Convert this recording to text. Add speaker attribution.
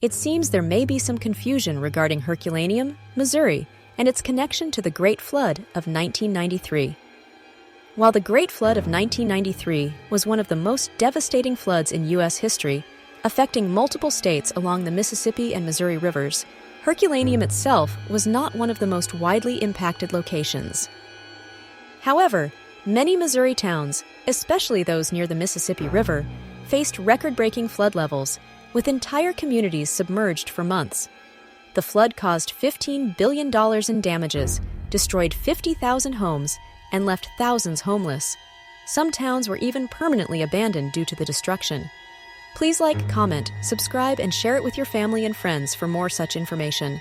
Speaker 1: It seems there may be some confusion regarding Herculaneum, Missouri, and its connection to the Great Flood of 1993. While the Great Flood of 1993 was one of the most devastating floods in U.S. history, affecting multiple states along the Mississippi and Missouri rivers, Herculaneum itself was not one of the most widely impacted locations. However, many Missouri towns, especially those near the Mississippi River, faced record-breaking flood levels, with entire communities submerged for months. The flood caused $15 billion in damages, destroyed 50,000 homes, and left thousands homeless. Some towns were even permanently abandoned due to the destruction. Please like, comment, subscribe, and share it with your family and friends for more such information.